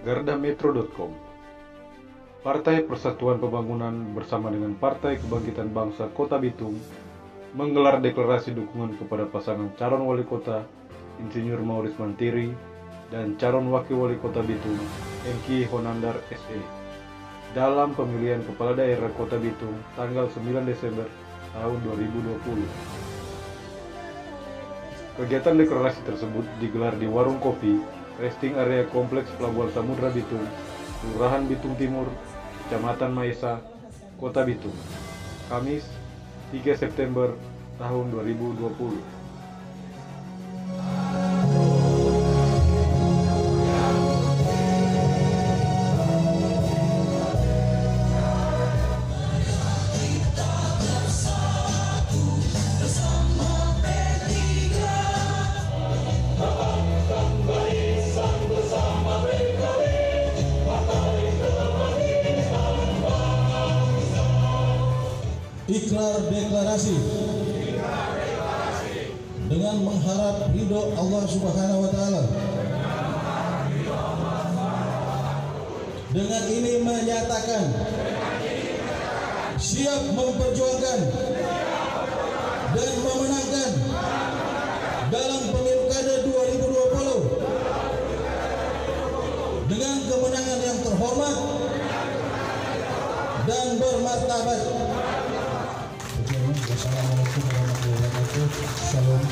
Gardametro.com. Partai Persatuan Pembangunan bersama dengan Partai Kebangkitan Bangsa Kota Bitung menggelar deklarasi dukungan kepada pasangan calon wali kota Insinyur Mauris Mantiri dan calon wakil wali kota Bitung Hengki Honandar SE dalam pemilihan kepala daerah Kota Bitung tanggal 9 Desember tahun 2020. Kegiatan deklarasi tersebut digelar di Warung Kopi, Resting Area Kompleks Pelabuhan Samudra Bitung, Kelurahan Bitung Timur, Kecamatan Maesa, Kota Bitung, Kamis 3 September tahun 2020. Ikrar deklarasi dengan mengharap ridho Allah Subhanahu wa Ta'ala. Dengan ini menyatakan siap memperjuangkan dan memenangkan dalam pemilu kada 2020 dengan kemenangan yang terhormat dan bermartabat. Assalamualaikum warahmatullahi wabarakatuh. Shalom.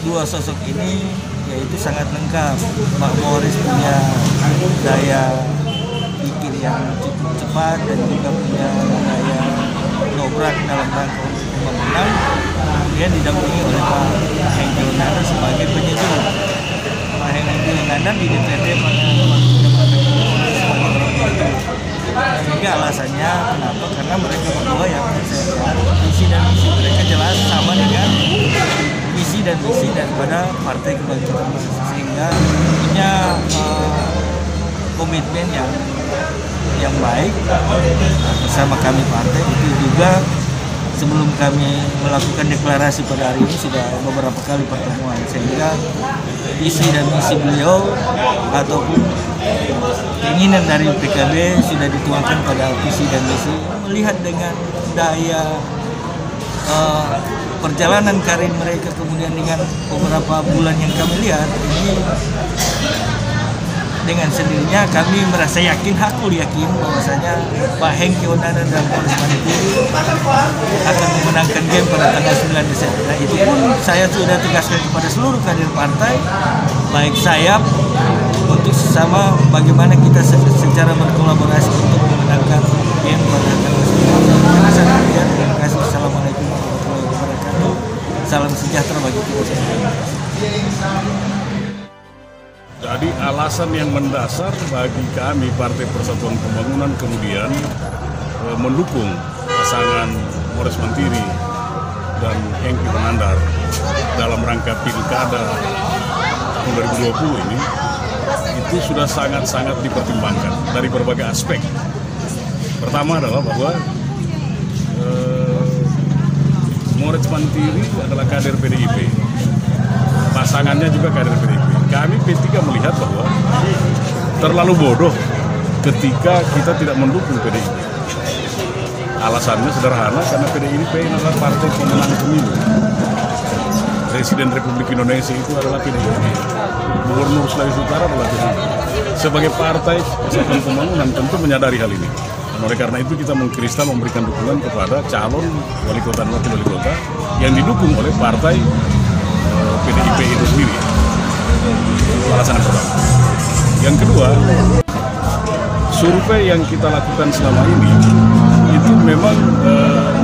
Dua sosok ini yaitu sangat lengkap. Pak Mauris punya daya pikir yang cukup cepat dan juga punya daya dobrak dalam rangka untuk pembangunan. Kemudian didampingi oleh Pak Hengki Honandar sebagai penyejuk. Pak Hengki Honandar di DPD sehingga alasannya kenapa? Karena mereka berdua yang saya lihat visi dan misi mereka jelas sama dengan visi dan misi daripada Partai Kebangkitan Bangsa, sehingga punya komitmen yang baik bersama kami partai. Itu juga sebelum kami melakukan deklarasi pada hari ini sudah beberapa kali pertemuan, sehingga visi dan misi beliau ataupun keinginan dari PKB sudah dituangkan pada visi dan misi. Melihat dengan daya perjalanan karir mereka, kemudian dengan beberapa bulan yang kami lihat ini, dengan sendirinya kami merasa yakin, hakul yakin bahwasanya Pak Hengki Honandar dan Mauris Mantiri akan memenangkan game pada tanggal 9 Desember. Nah, itu pun saya sudah tegaskan kepada seluruh kader partai, baik sayap, untuk sesama bagaimana kita secara berkolaborasi untuk memenangkan game pada tanggal 9. Terima kasih. Assalamualaikum warahmatullahi wabarakatuh. Salam sejahtera bagi kita semua. Jadi alasan yang mendasar bagi kami Partai Persatuan Pembangunan kemudian mendukung pasangan Mauris Mantiri dan Hengki Honandar dalam rangka pilkada tahun 2020 ini, itu sudah sangat-sangat dipertimbangkan dari berbagai aspek. Pertama adalah bahwa Mauris Mantiri adalah kader PDIP, pasangannya juga kader PDIP. Kami P3 melihat bahwa terlalu bodoh ketika kita tidak mendukung PDIP. Alasannya sederhana, karena PDIP adalah partai pemenang pemilu. Presiden Republik Indonesia itu adalah PDIP. Gubernur Sulawesi Utara adalah PDIP. Sebagai partai Persatuan Pembangunan tentu menyadari hal ini. Dan oleh karena itu kita mengkristal memberikan dukungan kepada calon wali kota dan wakil wali kota yang didukung oleh partai PDIP itu sendiri. Alasan yang pertama. Yang kedua, survei yang kita lakukan selama ini itu memang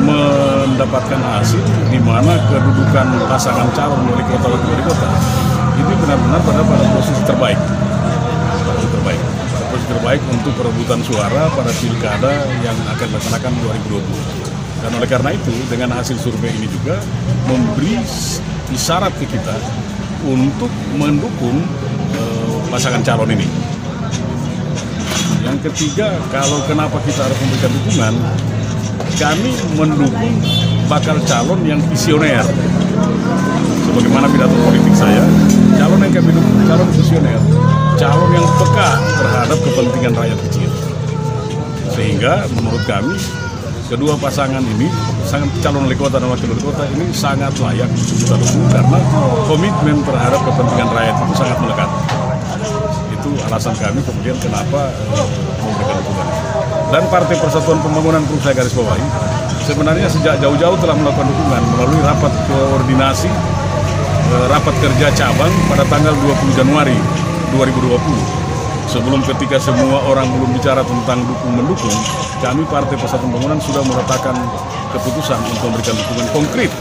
mendapatkan hasil di mana kedudukan pasangan calon wali kota wakil wali kota itu benar-benar pada posisi terbaik. Posisi terbaik untuk perebutan suara pada pilkada yang akan dilaksanakan 2020. Dan oleh karena itu, dengan hasil survei ini juga memberi isyarat ke kita untuk mendukung pasangan calon ini. Yang ketiga, kalau kenapa kita harus memberikan dukungan, kami mendukung bakal calon yang visioner, Sebagaimana pidato politik saya, calon yang kami dukung calon visioner, calon yang peka terhadap kepentingan rakyat kecil. Sehingga menurut kami kedua pasangan ini, pasangan calon wali kota dan wakil wali kota ini sangat layak kita dukung karena komitmen terhadap kepentingan rakyat itu sangat melekat. Itu alasan kami kemudian kenapa memberikan dukungan. Dan Partai Persatuan Pembangunan perlu saya garis bawahi, sebenarnya sejak jauh-jauh telah melakukan dukungan melalui rapat koordinasi, rapat kerja cabang pada tanggal 20 Januari 2020. Sebelum ketika semua orang belum bicara tentang dukung-mendukung, kami Partai Persatuan Pembangunan sudah meletakkan keputusan untuk memberikan dukungan konkret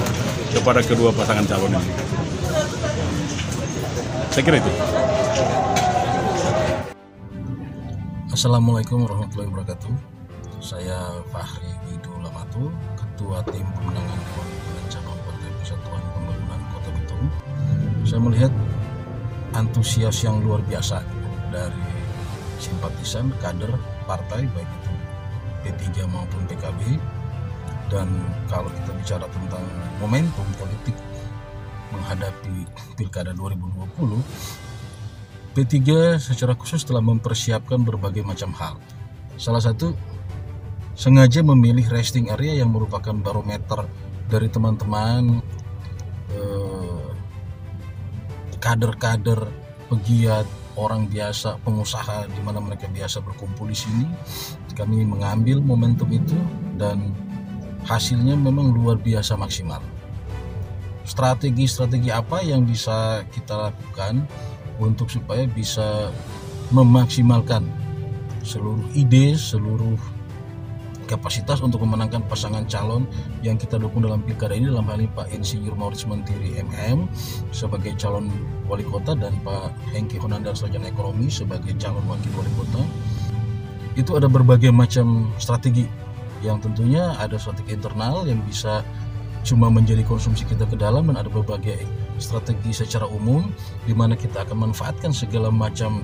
kepada kedua pasangan calon ini. Saya kira itu. Assalamualaikum warahmatullahi wabarakatuh. Saya Fahri Widul Lamatu, Ketua Tim Pemenangan Dewan Pimpinan Cabang Partai Persatuan Pembangunan Kota Bitung. Saya melihat antusias yang luar biasa dari simpatisan kader partai baik itu P3 maupun PKB. Dan kalau kita bicara tentang momentum politik menghadapi Pilkada 2020, P3 secara khusus telah mempersiapkan berbagai macam hal. Salah satu, sengaja memilih resting area yang merupakan barometer dari teman-teman kader-kader, pegiat, orang biasa, pengusaha di mana mereka biasa berkumpul di sini. Kami mengambil momentum itu dan hasilnya memang luar biasa maksimal. Strategi-strategi apa yang bisa kita lakukan untuk supaya bisa memaksimalkan seluruh ide, seluruh kapasitas untuk memenangkan pasangan calon yang kita dukung dalam pilkada ini, dalam hal ini Pak Insinyur Mauritz Mantiri MM sebagai calon wali kota dan Pak Hengki Honandar Sarjana Ekonomi sebagai calon wakil wali kota. Itu ada berbagai macam strategi yang tentunya ada strategi internal yang bisa cuma menjadi konsumsi kita ke dalam, dan ada berbagai strategi secara umum di mana kita akan manfaatkan segala macam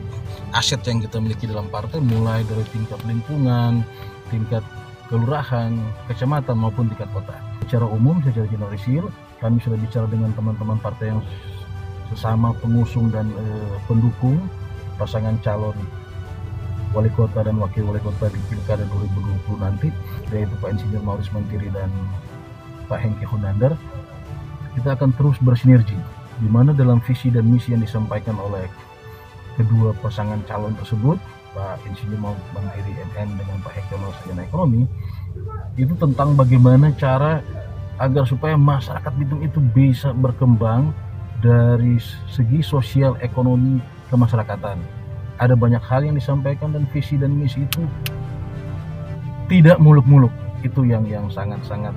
aset yang kita miliki dalam partai, mulai dari tingkat lingkungan, tingkat kelurahan, kecamatan maupun tingkat kota. Secara umum, secara generalisir, kami sudah bicara dengan teman-teman partai yang sesama pengusung dan pendukung pasangan calon wali kota dan wakil wali kota di Pilkada 2020 nanti, yaitu Pak Insinyur Mauritz Mantiri dan Pak Hengki Honandar. Kita akan terus bersinergi, di mana dalam visi dan misi yang disampaikan oleh kedua pasangan calon tersebut, Pak Insinyur Mauritz Mantiri MM dengan Pak Hengki Honandar Sarjana Ekonomi, itu tentang bagaimana cara agar supaya masyarakat Bitung itu bisa berkembang dari segi sosial ekonomi kemasyarakatan. Ada banyak hal yang disampaikan dan visi dan misi itu tidak muluk-muluk. Itu yang sangat-sangat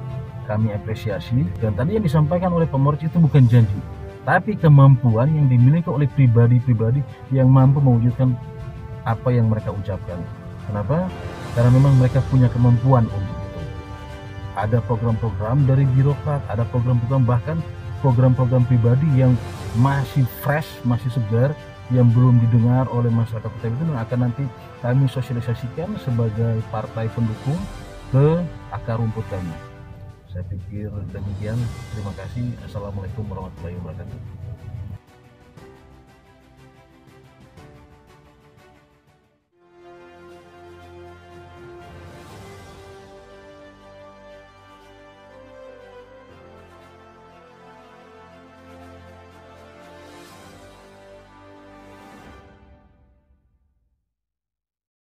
kami apresiasi. Dan tadi yang disampaikan oleh Pak Mauritz itu bukan janji, tapi kemampuan yang dimiliki oleh pribadi-pribadi yang mampu mewujudkan apa yang mereka ucapkan. Kenapa? Karena memang mereka punya kemampuan untuk itu. Ada program-program dari birokrat, ada program-program, bahkan program-program pribadi yang masih fresh, masih segar, yang belum didengar oleh masyarakat Kota Bitung, yang akan nanti kami sosialisasikan sebagai partai pendukung ke akar rumput kami. Saya pikir demikian. Terima kasih. Assalamualaikum warahmatullahi wabarakatuh.